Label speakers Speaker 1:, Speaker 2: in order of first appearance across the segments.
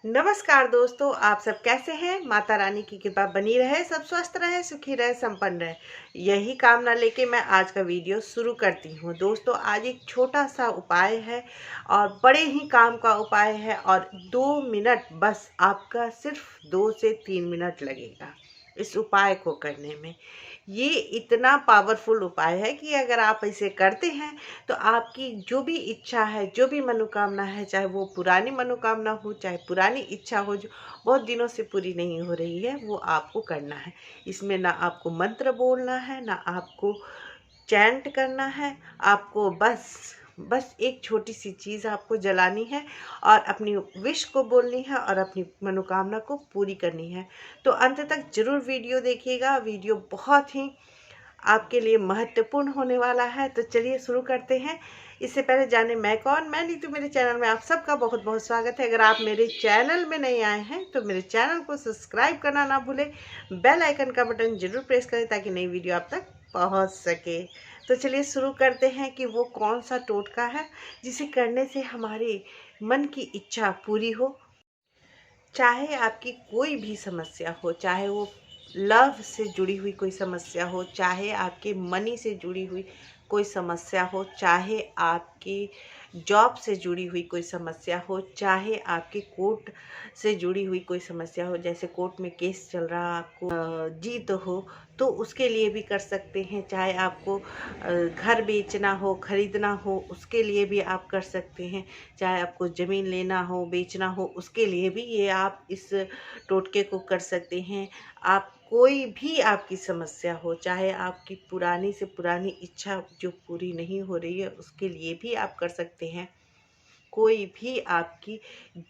Speaker 1: नमस्कार दोस्तों, आप सब कैसे हैं। माता रानी की कृपा बनी रहे, सब स्वस्थ रहे, सुखी रहे, संपन्न रहे, यही कामना लेके मैं आज का वीडियो शुरू करती हूँ। दोस्तों, आज एक छोटा सा उपाय है और बड़े ही काम का उपाय है और 2 मिनट, बस आपका सिर्फ 2 से 3 मिनट लगेगा इस उपाय को करने में। ये इतना पावरफुल उपाय है कि अगर आप इसे करते हैं तो आपकी जो भी इच्छा है, जो भी मनोकामना है, चाहे वो पुरानी मनोकामना हो, चाहे पुरानी इच्छा हो जो बहुत दिनों से पूरी नहीं हो रही है, वो आपको करना है। इसमें ना आपको मंत्र बोलना है, ना आपको चैंट करना है। आपको बस एक छोटी सी चीज़ आपको जलानी है और अपनी विश को बोलनी है और अपनी मनोकामना को पूरी करनी है। तो अंत तक ज़रूर वीडियो देखिएगा। वीडियो बहुत ही आपके लिए महत्वपूर्ण होने वाला है। तो चलिए शुरू करते हैं। इससे पहले जाने मैं कौन, मैं नीतू। मेरे चैनल में आप सबका बहुत बहुत स्वागत है। अगर आप मेरे चैनल में नए आए हैं तो मेरे चैनल को सब्सक्राइब करना ना भूलें, बेल आइकन का बटन जरूर प्रेस करें ताकि नई वीडियो आप तक पहुंच सके। तो चलिए शुरू करते हैं कि वो कौन सा टोटका है जिसे करने से हमारे मन की इच्छा पूरी हो। चाहे आपकी कोई भी समस्या हो, चाहे वो लव से जुड़ी हुई कोई समस्या हो, चाहे आपके मनी से जुड़ी हुई कोई समस्या हो, चाहे आपकी जॉब से जुड़ी हुई कोई समस्या हो, चाहे आपके कोर्ट से जुड़ी हुई कोई समस्या हो, जैसे कोर्ट में केस चल रहा, आपको जीत हो तो उसके लिए भी कर सकते हैं। चाहे आपको घर बेचना हो, खरीदना हो, उसके लिए भी आप कर सकते हैं। चाहे आपको ज़मीन लेना हो, बेचना हो, उसके लिए भी ये आप इस टोटके को कर सकते हैं। आप कोई भी आपकी समस्या हो, चाहे आपकी पुरानी से पुरानी इच्छा जो पूरी नहीं हो रही है, उसके लिए भी आप कर सकते हैं। कोई भी आपकी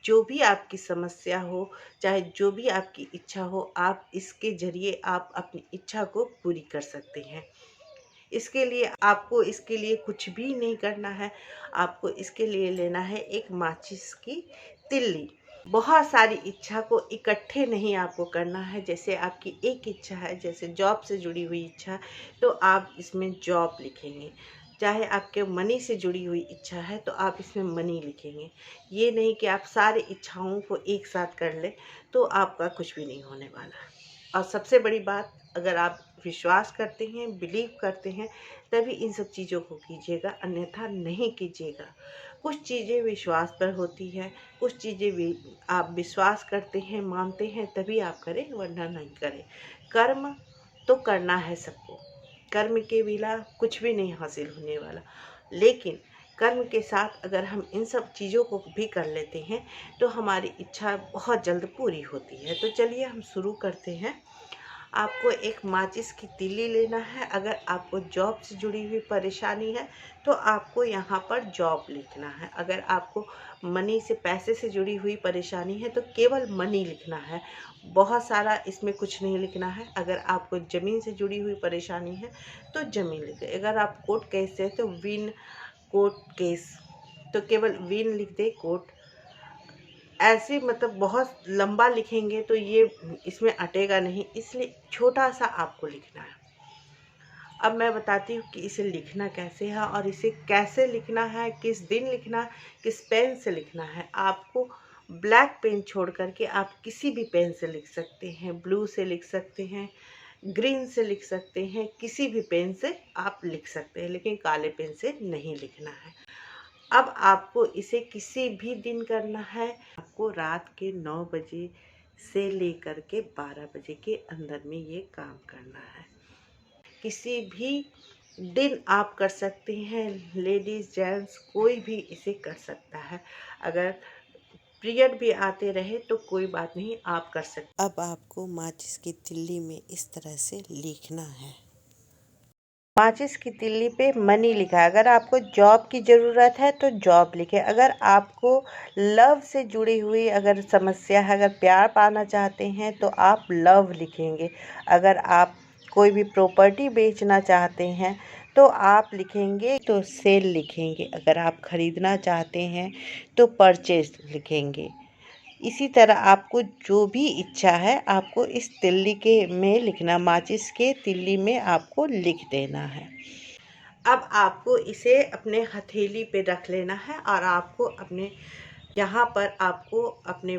Speaker 1: जो भी आपकी समस्या हो, चाहे जो भी आपकी इच्छा हो, आप इसके ज़रिए आप अपनी इच्छा को पूरी कर सकते हैं। इसके लिए कुछ भी नहीं करना है। आपको इसके लिए लेना है एक माचिस की तिल्ली। बहुत सारी इच्छा को इकट्ठे नहीं आपको करना है। जैसे आपकी एक इच्छा है, जैसे जॉब से जुड़ी हुई इच्छा, तो आप इसमें जॉब लिखेंगे। चाहे आपके मनी से जुड़ी हुई इच्छा है तो आप इसमें मनी लिखेंगे। ये नहीं कि आप सारी इच्छाओं को एक साथ कर लें, तो आपका कुछ भी नहीं होने वाला। और सबसे बड़ी बात, अगर आप विश्वास करते हैं, बिलीव करते हैं, तभी इन सब चीज़ों को कीजिएगा, अन्यथा नहीं कीजिएगा। कुछ चीज़ें विश्वास पर होती हैं, कुछ चीज़ें भी आप विश्वास करते हैं, मानते हैं, तभी आप करें, वरना नहीं करें। कर्म तो करना है सबको, कर्म के बिना कुछ भी नहीं हासिल होने वाला। लेकिन कर्म के साथ अगर हम इन सब चीज़ों को भी कर लेते हैं तो हमारी इच्छा बहुत जल्द पूरी होती है। तो चलिए हम शुरू करते हैं। आपको एक माचिस की तीली लेना है। अगर आपको जॉब से जुड़ी हुई परेशानी है तो आपको यहाँ पर जॉब लिखना है। अगर आपको मनी से, पैसे से जुड़ी हुई परेशानी है तो केवल मनी लिखना है, बहुत सारा इसमें कुछ नहीं लिखना है। अगर आपको ज़मीन से जुड़ी हुई परेशानी है तो ज़मीन लिखें। अगर आप कोर्ट केस है तो विन कोर्ट केस, तो केवल विन लिख दे कोर्ट। ऐसे मतलब बहुत लंबा लिखेंगे तो ये इसमें अटेगा नहीं, इसलिए छोटा सा आपको लिखना है। अब मैं बताती हूँ कि इसे लिखना कैसे है और इसे कैसे लिखना है, किस दिन लिखना है, किस पेन से लिखना है। आपको ब्लैक पेन छोड़ करके आप किसी भी पेन से लिख सकते हैं। ब्लू से लिख सकते हैं, ग्रीन से लिख सकते हैं, किसी भी पेन से आप लिख सकते हैं, लेकिन काले पेन से नहीं लिखना है। अब आपको इसे किसी भी दिन करना है। आपको रात के 9 बजे से लेकर के 12 बजे के अंदर में ये काम करना है। किसी भी दिन आप कर सकते हैं, लेडीज़ जेंट्स कोई भी इसे कर सकता है। अगर पीरियड भी आते रहे तो कोई बात नहीं, आप कर सकते। अब आपको माचिस की तिल्ली में इस तरह से लिखना है। माचिस की तिल्ली पे मनी लिखा है। अगर आपको जॉब की ज़रूरत है तो जॉब लिखें। अगर आपको लव से जुड़ी हुई अगर समस्या है, अगर प्यार पाना चाहते हैं तो आप लव लिखेंगे। अगर आप कोई भी प्रॉपर्टी बेचना चाहते हैं तो आप लिखेंगे तो सेल लिखेंगे। अगर आप ख़रीदना चाहते हैं तो परचेज लिखेंगे। इसी तरह आपको जो भी इच्छा है आपको इस तिल्ली के में लिखना, माचिस के तिल्ली में आपको लिख देना है। अब आपको इसे अपने हथेली पे रख लेना है और आपको अपने यहाँ पर आपको अपने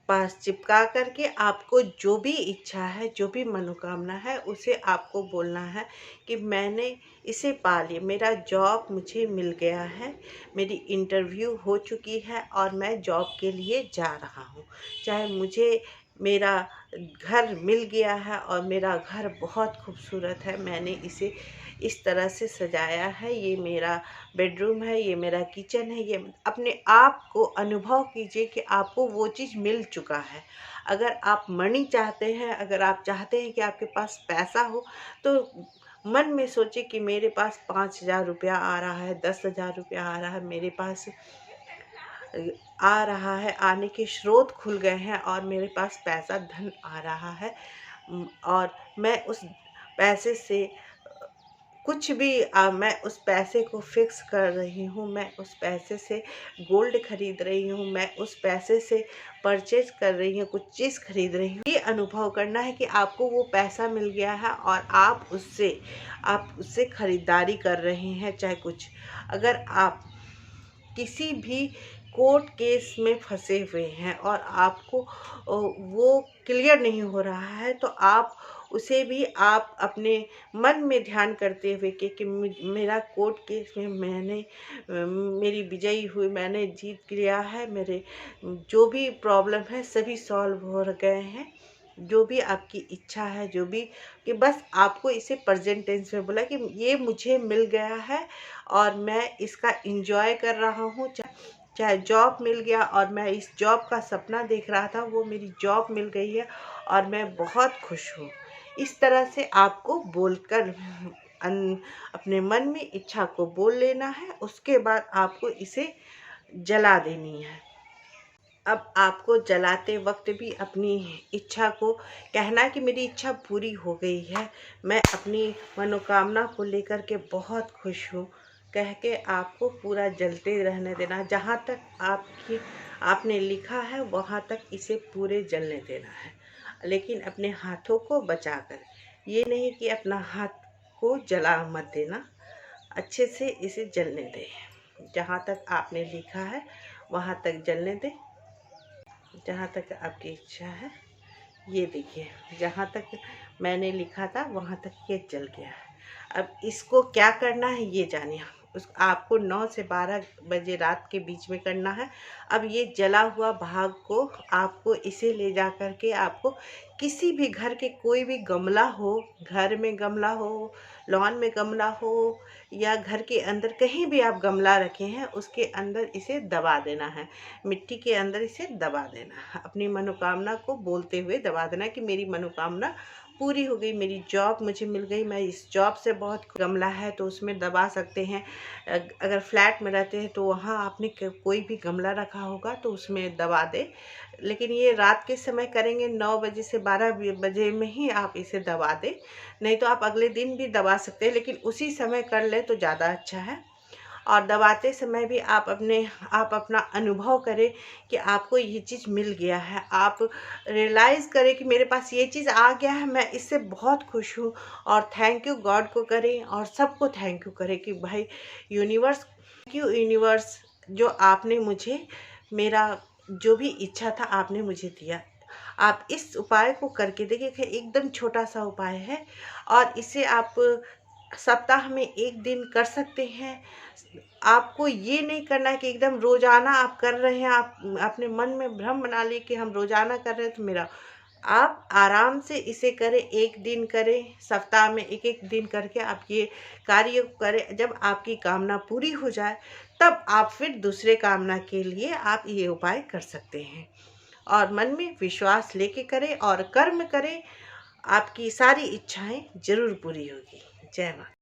Speaker 1: पास चिपका करके आपको जो भी इच्छा है, जो भी मनोकामना है, उसे आपको बोलना है कि मैंने इसे पा लिया, मेरा जॉब मुझे मिल गया है, मेरी इंटरव्यू हो चुकी है और मैं जॉब के लिए जा रहा हूँ। चाहे मुझे मेरा घर मिल गया है और मेरा घर बहुत खूबसूरत है, मैंने इसे इस तरह से सजाया है, ये मेरा बेडरूम है, ये मेरा किचन है, ये अपने आप को अनुभव कीजिए कि आपको वो चीज़ मिल चुका है। अगर आप मनी चाहते हैं, अगर आप चाहते हैं कि आपके पास पैसा हो, तो मन में सोचिए कि मेरे पास 5,000 रुपया आ रहा है, 10,000 रुपया आ रहा है, मेरे पास आ रहा है, आने के स्रोत खुल गए हैं और मेरे पास पैसा धन आ रहा है। और मैं उस पैसे से कुछ भी मैं उस पैसे को फिक्स कर रही हूँ, मैं उस पैसे से गोल्ड खरीद रही हूँ, मैं उस पैसे से परचेज कर रही हूँ, कुछ चीज़ खरीद रही हूँ। ये अनुभव करना है कि आपको वो पैसा मिल गया है और आप उससे खरीदारी कर रहे हैं। चाहे कुछ, अगर आप किसी भी कोर्ट केस में फंसे हुए हैं और आपको वो क्लियर नहीं हो रहा है, तो आप उसे भी आप अपने मन में ध्यान करते हुए कि मेरा कोर्ट केस में मेरी विजयी हुई, मैंने जीत लिया है, मेरे जो भी प्रॉब्लम है सभी सॉल्व हो गए हैं। जो भी आपकी इच्छा है, जो भी, कि बस आपको इसे प्रेजेंट टेंस में बोला कि ये मुझे मिल गया है और मैं इसका एंजॉय कर रहा हूँ। चाहे जॉब मिल गया और मैं इस जॉब का सपना देख रहा था, वो मेरी जॉब मिल गई है और मैं बहुत खुश हूँ। इस तरह से आपको बोलकर अपने मन में इच्छा को बोल लेना है। उसके बाद आपको इसे जला देनी है। अब आपको जलाते वक्त भी अपनी इच्छा को कहना है कि मेरी इच्छा पूरी हो गई है, मैं अपनी मनोकामना को लेकर के बहुत खुश हूँ, कह के आपको पूरा जलते रहने देना। जहाँ तक आपने लिखा है वहाँ तक इसे पूरे जलने देना है, लेकिन अपने हाथों को बचाकर। ये नहीं कि अपना हाथ को जला मत देना, अच्छे से इसे जलने दें। जहाँ तक आपने लिखा है वहाँ तक जलने दें, जहाँ तक आपकी इच्छा है। ये देखिए, जहाँ तक मैंने लिखा था वहाँ तक ये जल गया है। अब इसको क्या करना है ये जानिए। आपको 9 से 12 बजे रात के बीच में करना है। अब ये जला हुआ भाग को आपको इसे ले जा कर के आपको किसी भी घर के कोई भी गमला हो, घर में गमला हो, लॉन में गमला हो या घर के अंदर कहीं भी आप गमला रखे हैं, उसके अंदर इसे दबा देना है। मिट्टी के अंदर इसे दबा देना है। अपनी मनोकामना को बोलते हुए दबा देना कि मेरी मनोकामना पूरी हो गई, मेरी जॉब मुझे मिल गई, मैं इस जॉब से बहुत। गमला है तो उसमें दबा सकते हैं। अगर फ्लैट में रहते हैं तो वहाँ आपने कोई भी गमला रखा होगा तो उसमें दबा दे। लेकिन ये रात के समय करेंगे, 9 बजे से 12 बजे में ही आप इसे दबा दें। नहीं तो आप अगले दिन भी दबा सकते हैं, लेकिन उसी समय कर ले तो ज़्यादा अच्छा है। और दबाते समय भी आप अपना अनुभव करें कि आपको ये चीज़ मिल गया है। आप रियलाइज़ करें कि मेरे पास ये चीज़ आ गया है, मैं इससे बहुत खुश हूँ। और थैंक यू गॉड को करें और सबको थैंक यू करें कि भाई यूनिवर्स, थैंक यू यूनिवर्स, जो आपने मुझे मेरा जो भी इच्छा था आपने मुझे दिया। आप इस उपाय को करके देखिए, एकदम छोटा सा उपाय है और इसे आप सप्ताह में 1 दिन कर सकते हैं। आपको ये नहीं करना है कि एकदम रोज़ाना आप कर रहे हैं, आप अपने मन में भ्रम बना लिए कि हम रोज़ाना कर रहे हैं तो मेरा। आप आराम से इसे करें, 1 दिन करें, सप्ताह में 1-1 दिन करके आप ये कार्य करें। जब आपकी कामना पूरी हो जाए तब आप फिर दूसरे कामना के लिए आप ये उपाय कर सकते हैं। और मन में विश्वास लेके करें और कर्म करें, आपकी सारी इच्छाएं जरूर पूरी होगी। जय माता।